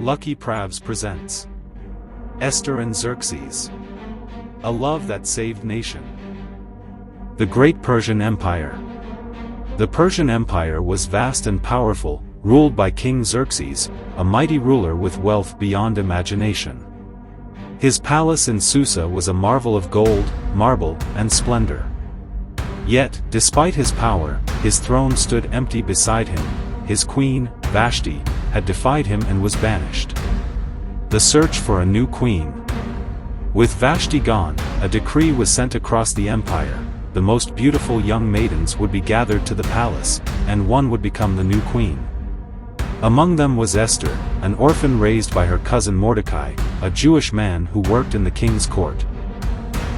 Lucky Pravs presents Esther and Xerxes. A Love That Saved Nation. The Great Persian Empire. The Persian Empire was vast and powerful, ruled by King Xerxes, a mighty ruler with wealth beyond imagination. His palace in Susa was a marvel of gold, marble, and splendor. Yet, despite his power, his throne stood empty beside him. His queen, Vashti, had defied him and was banished. The search for a new queen. With Vashti gone, a decree was sent across the empire. The most beautiful young maidens would be gathered to the palace, and one would become the new queen. Among them was Esther, an orphan raised by her cousin Mordecai, a Jewish man who worked in the king's court.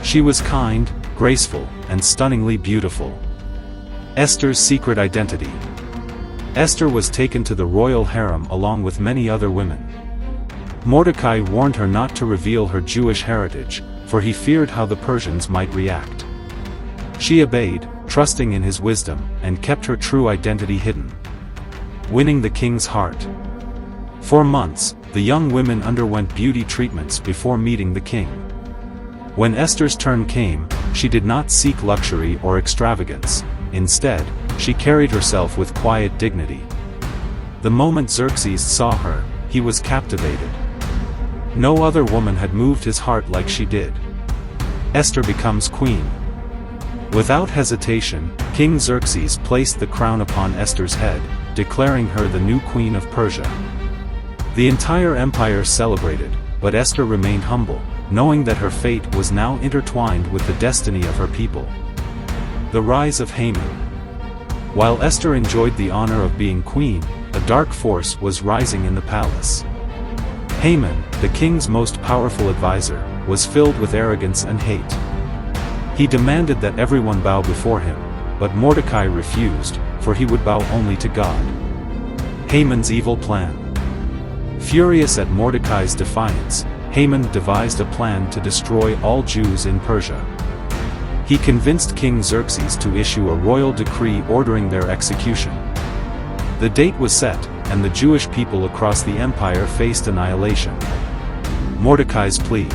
She was kind, graceful, and stunningly beautiful. Esther's secret identity. Esther was taken to the royal harem along with many other women. Mordecai warned her not to reveal her Jewish heritage, for he feared how the Persians might react. She obeyed, trusting in his wisdom, and kept her true identity hidden. Winning the king's heart. For months, the young women underwent beauty treatments before meeting the king. When Esther's turn came, she did not seek luxury or extravagance. Instead, she carried herself with quiet dignity. The moment Xerxes saw her, he was captivated. No other woman had moved his heart like she did. Esther becomes queen. Without hesitation, King Xerxes placed the crown upon Esther's head, declaring her the new queen of Persia. The entire empire celebrated, but Esther remained humble, knowing that her fate was now intertwined with the destiny of her people. The rise of Haman. While Esther enjoyed the honor of being queen, a dark force was rising in the palace. Haman, the king's most powerful advisor, was filled with arrogance and hate. He demanded that everyone bow before him, but Mordecai refused, for he would bow only to God. Haman's evil plan. Furious at Mordecai's defiance, Haman devised a plan to destroy all Jews in Persia. He convinced King Xerxes to issue a royal decree ordering their execution. The date was set, and the Jewish people across the empire faced annihilation. Mordecai's plea.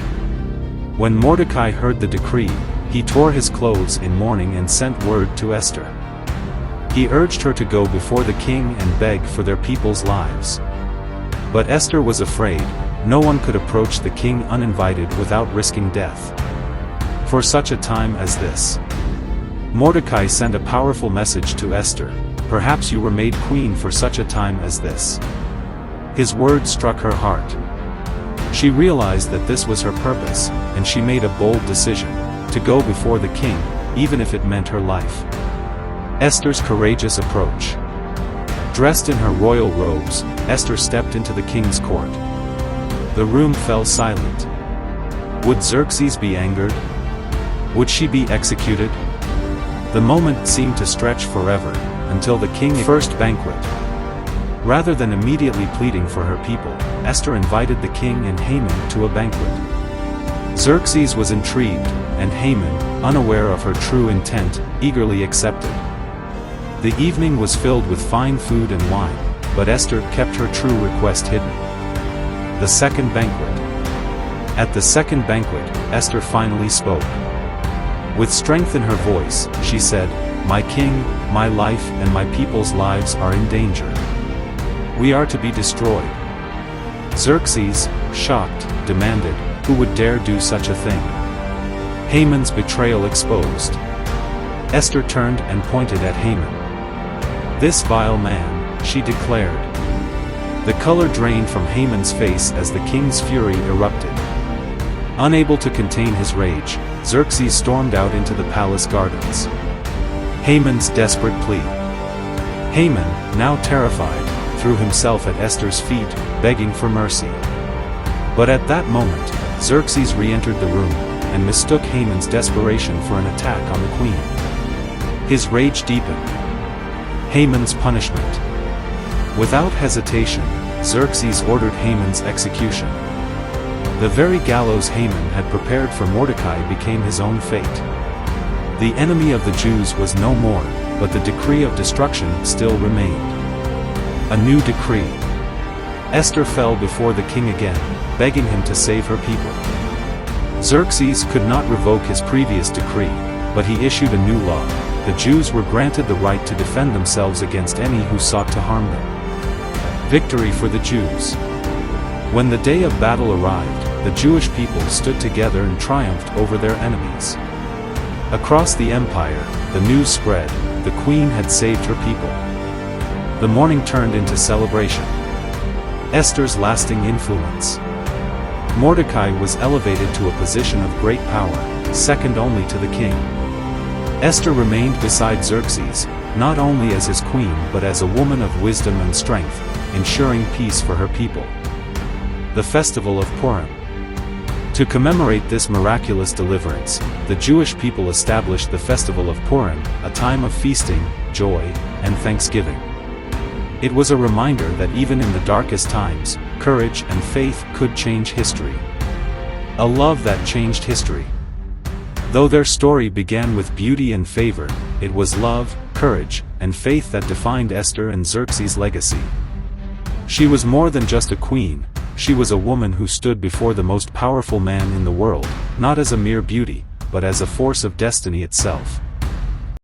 When Mordecai heard the decree, he tore his clothes in mourning and sent word to Esther. He urged her to go before the king and beg for their people's lives. But Esther was afraid. No one could approach the king uninvited without risking death. For such a time as this, Mordecai sent a powerful message to Esther: "Perhaps you were made queen for such a time as this." His words struck her heart. She realized that this was her purpose, and she made a bold decision: to go before the king, even if it meant her life. Esther's courageous approach. Dressed in her royal robes, Esther stepped into the king's court. The room fell silent. Would Xerxes be angered? Would she be executed? The moment seemed to stretch forever, until the king's first banquet. Rather than immediately pleading for her people, Esther invited the king and Haman to a banquet. Xerxes was intrigued, and Haman, unaware of her true intent, eagerly accepted. The evening was filled with fine food and wine, but Esther kept her true request hidden. The second banquet. At the second banquet, Esther finally spoke. With strength in her voice, she said, "My king, my life and my people's lives are in danger. We are to be destroyed." Xerxes, shocked, demanded, "Who would dare do such a thing?" Haman's betrayal exposed. Esther turned and pointed at Haman. "This vile man," she declared. The color drained from Haman's face as the king's fury erupted. Unable to contain his rage, Xerxes stormed out into the palace gardens. Haman's desperate plea. Haman, now terrified, threw himself at Esther's feet, begging for mercy. But at that moment, Xerxes re-entered the room, and mistook Haman's desperation for an attack on the queen. His rage deepened. Haman's punishment. Without hesitation, Xerxes ordered Haman's execution. The very gallows Haman had prepared for Mordecai became his own fate. The enemy of the Jews was no more, but the decree of destruction still remained. A new decree. Esther fell before the king again, begging him to save her people. Xerxes could not revoke his previous decree, but he issued a new law. The Jews were granted the right to defend themselves against any who sought to harm them. Victory for the Jews. When the day of battle arrived, the Jewish people stood together and triumphed over their enemies. Across the empire, the news spread: the queen had saved her people. The morning turned into celebration. Esther's lasting influence. Mordecai was elevated to a position of great power, second only to the king. Esther remained beside Xerxes, not only as his queen but as a woman of wisdom and strength, ensuring peace for her people. The Festival of Purim. To commemorate this miraculous deliverance, the Jewish people established the Festival of Purim, a time of feasting, joy, and thanksgiving. It was a reminder that even in the darkest times, courage and faith could change history. A love that changed history. Though their story began with beauty and favor, it was love, courage, and faith that defined Esther and Xerxes' legacy. She was more than just a queen, she was a woman who stood before the most powerful man in the world, not as a mere beauty, but as a force of destiny itself.